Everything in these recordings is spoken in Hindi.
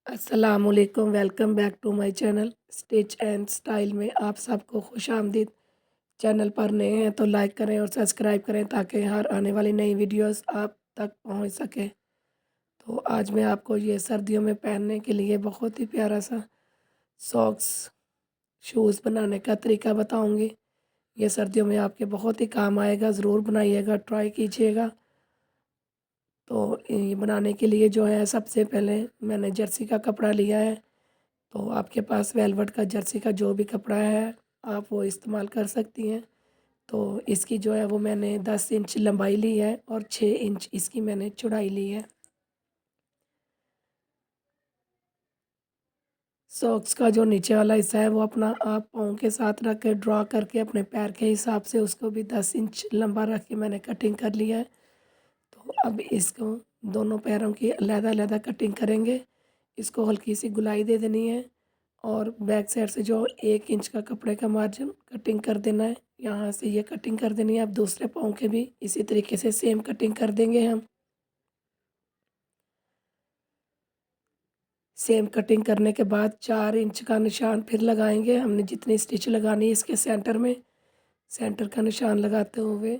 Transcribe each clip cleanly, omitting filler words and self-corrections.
अस्सलामुअलैकुम, welcome back to my channel stitch and style में आप सबको खुशामदीद। चैनल पर नए हैं तो लाइक करें और सब्सक्राइब करें ताकि हर आने वाली नई वीडियोस आप तक पहुंच सके। तो आज मैं आपको ये सर्दियों में पहनने के लिए बहुत ही प्यारा सा सॉक्स शूज़ बनाने का तरीका बताऊंगी। ये सर्दियों में आपके बहुत ही काम आएगा, ज़रूर बनाइएगा, ट्राई कीजिएगा। तो ये बनाने के लिए जो है सबसे पहले मैंने जर्सी का कपड़ा लिया है। तो आपके पास वेलवेट का जर्सी का जो भी कपड़ा है आप वो इस्तेमाल कर सकती हैं। तो इसकी जो है वो मैंने 10 इंच लंबाई ली है और 6 इंच इसकी मैंने चौड़ाई ली है। सॉक्स का जो नीचे वाला हिस्सा है वो अपना आप पाँव के साथ रख के ड्रा करके अपने पैर के हिसाब से उसको भी 10 इंच लंबा रख के मैंने कटिंग कर लिया है। तो अब इसको दोनों पैरों की अलग-अलग कटिंग करेंगे। इसको हल्की सी गुलाई दे देनी है और बैक साइड से जो 1 इंच का कपड़े का मार्जिन कटिंग कर देना है। यहाँ से ये कटिंग कर देनी है। अब दूसरे पाँव के भी इसी तरीके से सेम कटिंग कर देंगे हम। सेम कटिंग करने के बाद 4 इंच का निशान फिर लगाएंगे। हमने जितनी स्टिच लगानी है इसके सेंटर में, सेंटर का निशान लगाते हुए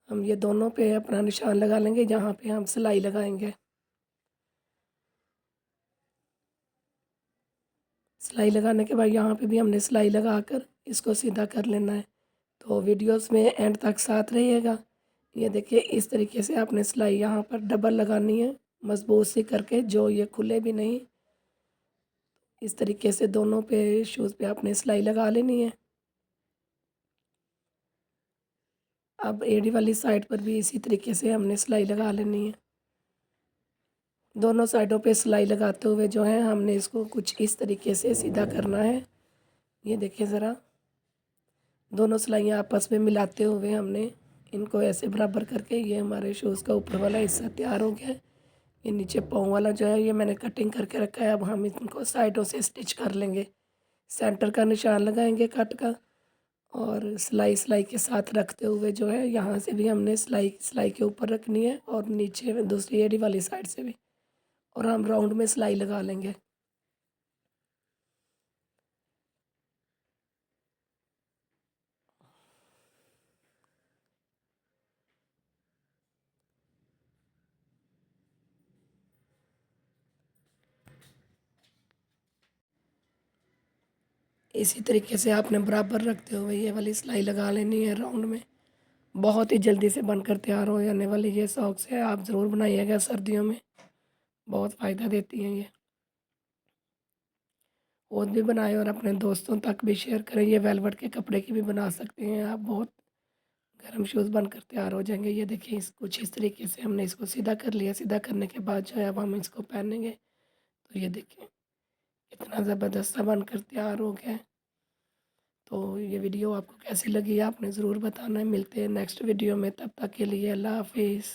हम ये दोनों पे अपना निशान लगा लेंगे जहाँ पे हम सिलाई लगाएंगे। सिलाई लगाने के बाद यहाँ पे भी हमने सिलाई लगाकर इसको सीधा कर लेना है। तो वीडियोस में एंड तक साथ रहिएगा। ये देखिए इस तरीके से आपने सिलाई यहाँ पर डबल लगानी है, मजबूत सी करके, जो ये खुले भी नहीं। इस तरीके से दोनों पे शूज़ पे आपने सिलाई लगा लेनी है। अब एड़ी वाली साइड पर भी इसी तरीके से हमने सिलाई लगा लेनी है। दोनों साइडों पे सिलाई लगाते हुए जो है हमने इसको कुछ इस तरीके से सीधा करना है। ये देखिए ज़रा, दोनों सिलाइयाँ आपस में मिलाते हुए हमने इनको ऐसे बराबर करके ये हमारे शूज़ का ऊपर वाला हिस्सा तैयार हो गया है। ये नीचे पाँव वाला जो है ये मैंने कटिंग करके रखा है। अब हम इनको साइडों से स्टिच कर लेंगे। सेंटर का निशान लगाएंगे कट का और सिलाई सिलाई के साथ रखते हुए जो है यहाँ से भी हमने सिलाई सिलाई के ऊपर रखनी है और नीचे में दूसरी एड़ी वाली साइड से भी, और हम राउंड में सिलाई लगा लेंगे। इसी तरीके से आपने बराबर रखते हुए ये वाली सिलाई लगा लेनी है राउंड में। बहुत ही जल्दी से बनकर तैयार हो जाने वाली ये सॉक्स है, आप ज़रूर बनाइएगा सर्दियों में, बहुत फ़ायदा देती हैं ये। खुद भी बनाएं और अपने दोस्तों तक भी शेयर करें। ये वेलवेट के कपड़े की भी बना सकते हैं आप, बहुत गर्म शूज़ बनकर तैयार हो जाएंगे। ये देखिए कुछ इस तरीके से हमने इसको सीधा कर लिया। सीधा करने के बाद जो है अब हम इसको पहनेंगे। तो ये देखिए कितना ज़बरदस्त सा बनकर तैयार हो गया है। तो ये वीडियो आपको कैसी लगी आपने ज़रूर बताना है। मिलते हैं नेक्स्ट वीडियो में, तब तक के लिए अल्लाह हाफिज़।